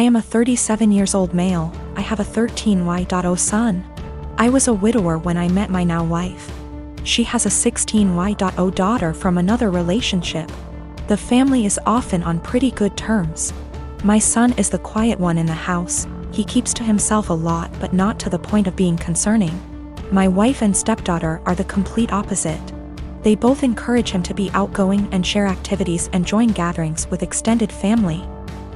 I am a 37 years old male. I have a 13Y.0 son. I was a widower when I met my now wife. She has a 16Y.0 daughter from another relationship. The family is often on pretty good terms. My son is the quiet one in the house. He keeps to himself a lot, but not to the point of being concerning. My wife and stepdaughter are the complete opposite. They both encourage him to be outgoing and share activities and join gatherings with extended family.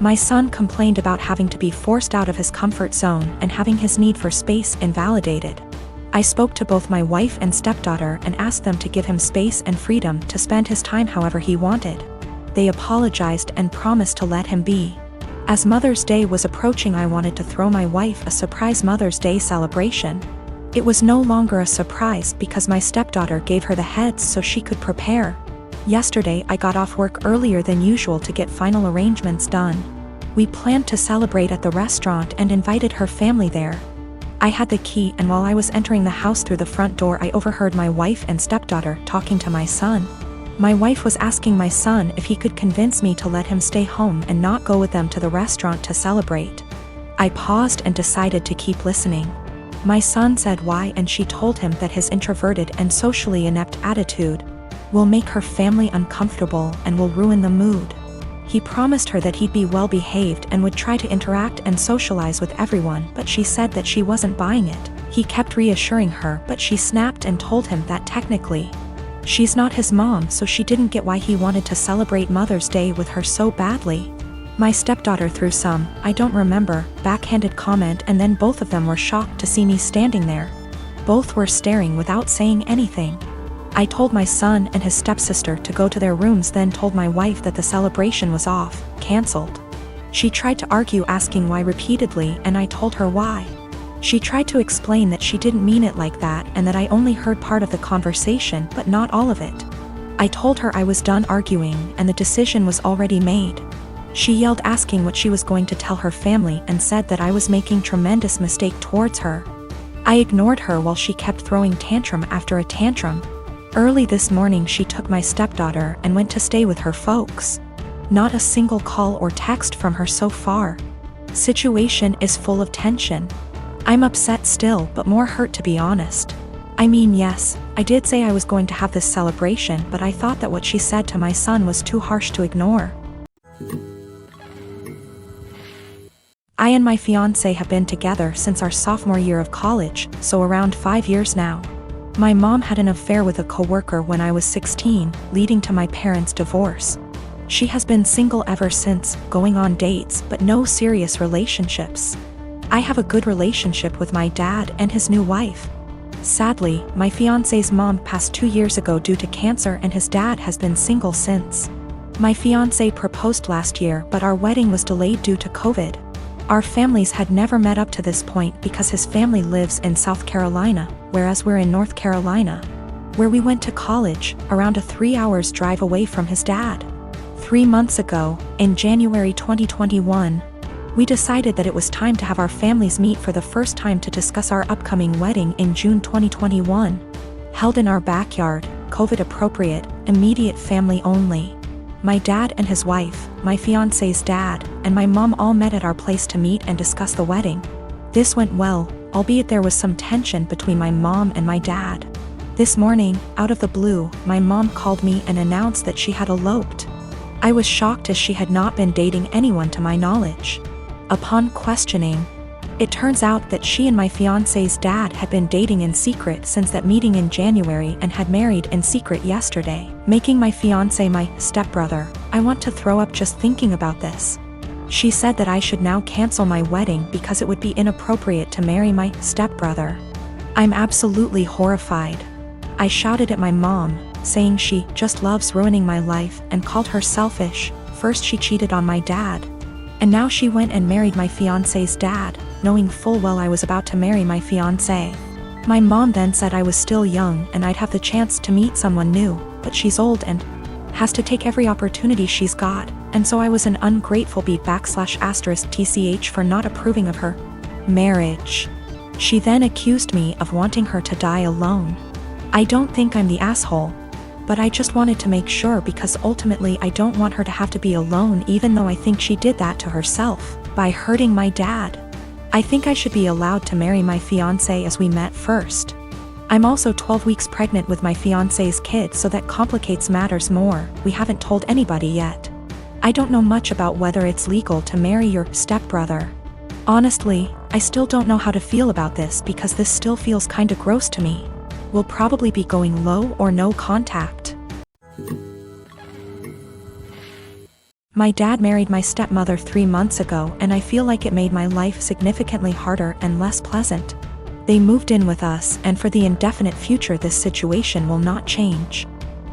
My son complained about having to be forced out of his comfort zone and having his need for space invalidated. I spoke to both my wife and stepdaughter and asked them to give him space and freedom to spend his time however he wanted. They apologized and promised to let him be. As Mother's Day was approaching, I wanted to throw my wife a surprise Mother's Day celebration. It was no longer a surprise because my stepdaughter gave her the heads so she could prepare. Yesterday I got off work earlier than usual to get final arrangements done. We planned to celebrate at the restaurant and invited her family there. I had the key, and while I was entering the house through the front door, I overheard my wife and stepdaughter talking to my son. My wife was asking my son if he could convince me to let him stay home and not go with them to the restaurant to celebrate. I paused and decided to keep listening. My son said why, and she told him that his introverted and socially inept attitude will make her family uncomfortable and will ruin the mood. He promised her that he'd be well behaved and would try to interact and socialize with everyone, but she said that she wasn't buying it. He kept reassuring her, but she snapped and told him that technically she's not his mom, so she didn't get why he wanted to celebrate Mother's Day with her so badly. My stepdaughter threw some, I don't remember, backhanded comment, and then both of them were shocked to see me standing there. Both were staring without saying anything. I told my son and his stepsister to go to their rooms, then told my wife that the celebration was off, cancelled. She tried to argue, asking why repeatedly, and I told her why. She tried to explain that she didn't mean it like that and that I only heard part of the conversation but not all of it. I told her I was done arguing and the decision was already made. She yelled, asking what she was going to tell her family, and said that I was making tremendous mistake towards her. I ignored her while she kept throwing tantrum after a tantrum. Early this morning she took my stepdaughter and went to stay with her folks. Not a single call or text from her so far. Situation is full of tension. I'm upset still, but more hurt, to be honest. I mean, yes, I did say I was going to have this celebration, but I thought that what she said to my son was too harsh to ignore. I and my fiancé have been together since our sophomore year of college, so around 5 years now. My mom had an affair with a coworker when I was 16, leading to my parents' divorce. She has been single ever since, going on dates but no serious relationships. I have a good relationship with my dad and his new wife. Sadly, my fiancé's mom passed 2 years ago due to cancer, and his dad has been single since. My fiancé proposed last year, but our wedding was delayed due to COVID. Our families had never met up to this point because his family lives in South Carolina, whereas we're in North Carolina, where we went to college, around a 3 hours drive away from his dad. 3 months ago, in January 2021, we decided that it was time to have our families meet for the first time to discuss our upcoming wedding in June 2021. Held in our backyard, COVID appropriate, immediate family only. My dad and his wife, my fiancé's dad, and my mom all met at our place to meet and discuss the wedding. This went well, albeit there was some tension between my mom and my dad. This morning, out of the blue, my mom called me and announced that she had eloped. I was shocked, as she had not been dating anyone to my knowledge. Upon questioning, it turns out that she and my fiancé's dad had been dating in secret since that meeting in January and had married in secret yesterday, making my fiancé my stepbrother. I want to throw up just thinking about this. She said that I should now cancel my wedding because it would be inappropriate to marry my stepbrother. I'm absolutely horrified. I shouted at my mom, saying she just loves ruining my life, and called her selfish. First she cheated on my dad, and now she went and married my fiancé's dad, knowing full well I was about to marry my fiancé. My mom then said I was still young and I'd have the chance to meet someone new, but she's old and has to take every opportunity she's got, and so I was an ungrateful /*tch for not approving of her marriage. She then accused me of wanting her to die alone. I don't think I'm the asshole, but I just wanted to make sure, because ultimately I don't want her to have to be alone, even though I think she did that to herself. By hurting my dad. I think I should be allowed to marry my fiancé as we met first. I'm also 12 weeks pregnant with my fiancé's kid, so that complicates matters more. We haven't told anybody yet. I don't know much about whether it's legal to marry your stepbrother. Honestly, I still don't know how to feel about this because this still feels kinda gross to me. We'll probably be going low or no contact. My dad married my stepmother 3 months ago, and I feel like it made my life significantly harder and less pleasant. They moved in with us, and for the indefinite future this situation will not change.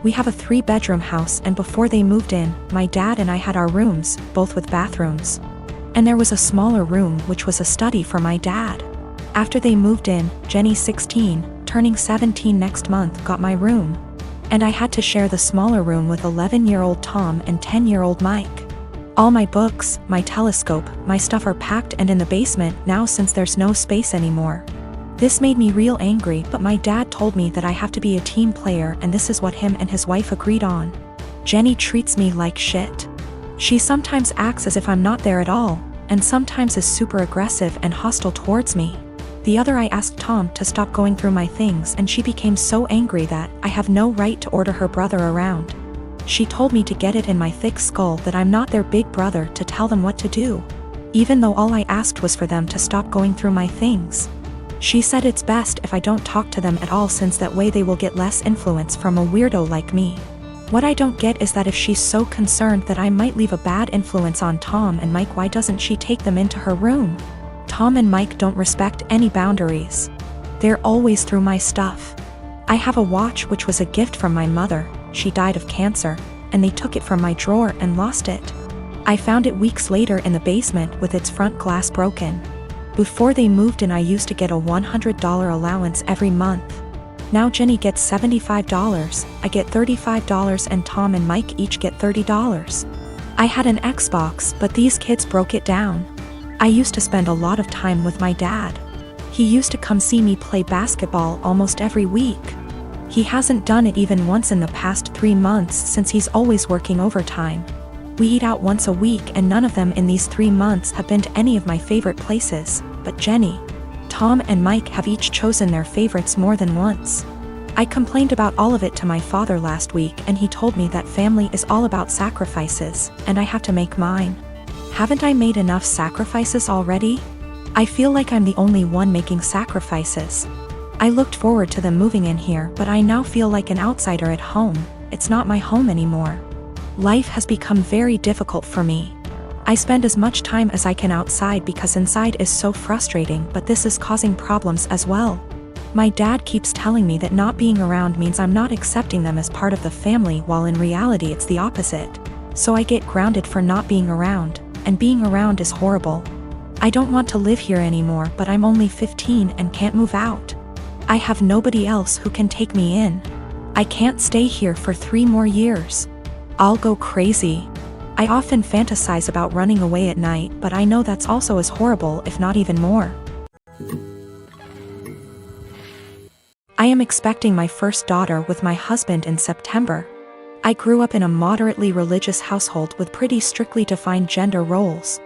We have a 3-bedroom house, and before they moved in, my dad and I had our rooms, both with bathrooms. And there was a smaller room which was a study for my dad. After they moved in, Jenny, 16, turning 17 next month, got my room. And I had to share the smaller room with 11-year-old Tom and 10-year-old Mike. All my books, my telescope, my stuff are packed and in the basement now since there's no space anymore. This made me real angry, but my dad told me that I have to be a team player, and this is what him and his wife agreed on. Jenny treats me like shit. She sometimes acts as if I'm not there at all, and sometimes is super aggressive and hostile towards me. The other I asked Tom to stop going through my things, and she became so angry that I have no right to order her brother around. She told me to get it in my thick skull that I'm not their big brother to tell them what to do, even though all I asked was for them to stop going through my things. She said it's best if I don't talk to them at all, since that way they will get less influence from a weirdo like me. What I don't get is that if she's so concerned that I might leave a bad influence on Tom and Mike, why doesn't she take them into her room? Tom and Mike don't respect any boundaries. They're always through my stuff. I have a watch which was a gift from my mother. She died of cancer, and they took it from my drawer and lost it. I found it weeks later in the basement with its front glass broken. Before they moved in, I used to get a $100 allowance every month. Now Jenny gets $75, I get $35, and Tom and Mike each get $30. I had an Xbox, but these kids broke it down. I used to spend a lot of time with my dad. He used to come see me play basketball almost every week. He hasn't done it even once in the past 3 months since he's always working overtime. We eat out once a week, and none of them in these 3 months have been to any of my favorite places, but Jenny, Tom and Mike have each chosen their favorites more than once. I complained about all of it to my father last week, and he told me that family is all about sacrifices, and I have to make mine. Haven't I made enough sacrifices already? I feel like I'm the only one making sacrifices. I looked forward to them moving in here, but I now feel like an outsider at home. It's not my home anymore. Life has become very difficult for me. I spend as much time as I can outside because inside is so frustrating, but this is causing problems as well. My dad keeps telling me that not being around means I'm not accepting them as part of the family, while in reality it's the opposite. So I get grounded for not being around, and being around is horrible. I don't want to live here anymore, but I'm only 15 and can't move out. I have nobody else who can take me in. I can't stay here for 3 more years. I'll go crazy. I often fantasize about running away at night, but I know that's also as horrible, if not even more. I am expecting my first daughter with my husband in September. I grew up in a moderately religious household with pretty strictly defined gender roles.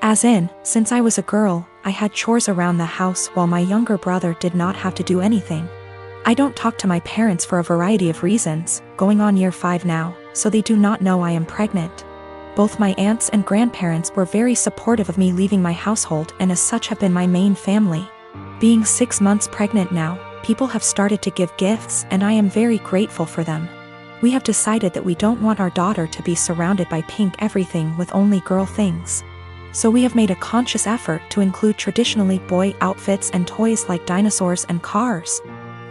As in, since I was a girl, I had chores around the house while my younger brother did not have to do anything. I don't talk to my parents for a variety of reasons, going on year 5 now, so they do not know I am pregnant. Both my aunts and grandparents were very supportive of me leaving my household, and as such have been my main family. Being 6 months pregnant now, people have started to give gifts, and I am very grateful for them. We have decided that we don't want our daughter to be surrounded by pink everything with only girl things. So we have made a conscious effort to include traditionally boy outfits and toys like dinosaurs and cars.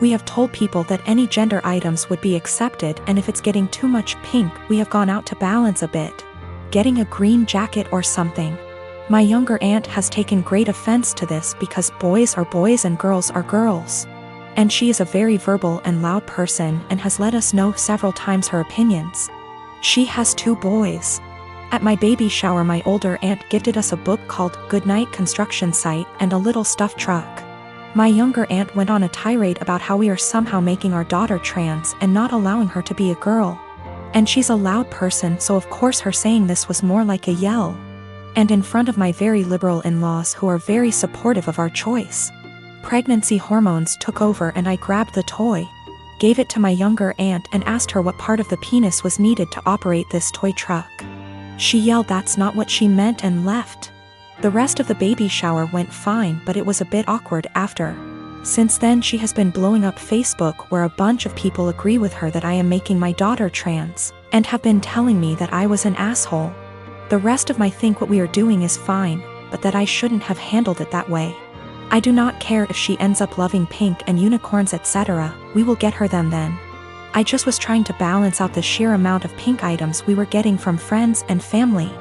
We have told people that any gender items would be accepted, and if it's getting too much pink, we have gone out to balance a bit, getting a green jacket or something. My younger aunt has taken great offense to this because boys are boys and girls are girls. And she is a very verbal and loud person and has let us know several times her opinions. She has 2 boys. At my baby shower, my older aunt gifted us a book called Goodnight Construction Site and a little stuffed truck. My younger aunt went on a tirade about how we are somehow making our daughter trans and not allowing her to be a girl. And she's a loud person, so of course her saying this was more like a yell. And in front of my very liberal in-laws who are very supportive of our choice. Pregnancy hormones took over and I grabbed the toy, gave it to my younger aunt and asked her what part of the penis was needed to operate this toy truck. She yelled that's not what she meant and left. The rest of the baby shower went fine, but it was a bit awkward after. Since then she has been blowing up Facebook where a bunch of people agree with her that I am making my daughter trans, and have been telling me that I was an asshole. The rest of my think what we are doing is fine, but that I shouldn't have handled it that way. I do not care if she ends up loving pink and unicorns etc., we will get her them then. I just was trying to balance out the sheer amount of pink items we were getting from friends and family.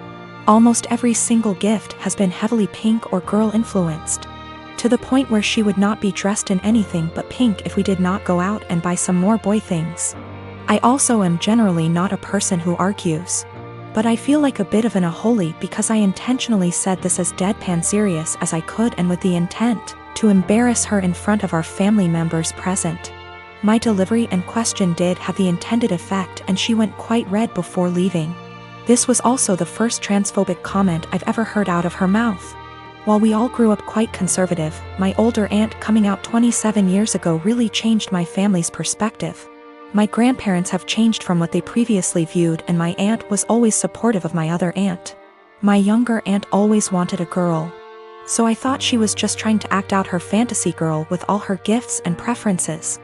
Almost every single gift has been heavily pink or girl influenced. To the point where she would not be dressed in anything but pink if we did not go out and buy some more boy things. I also am generally not a person who argues. But I feel like a bit of an a-holy because I intentionally said this as deadpan serious as I could and with the intent to embarrass her in front of our family members present. My delivery and question did have the intended effect and she went quite red before leaving. This was also the first transphobic comment I've ever heard out of her mouth. While we all grew up quite conservative, my older aunt coming out 27 years ago really changed my family's perspective. My grandparents have changed from what they previously viewed and my aunt was always supportive of my other aunt. My younger aunt always wanted a girl. So I thought she was just trying to act out her fantasy girl with all her gifts and preferences.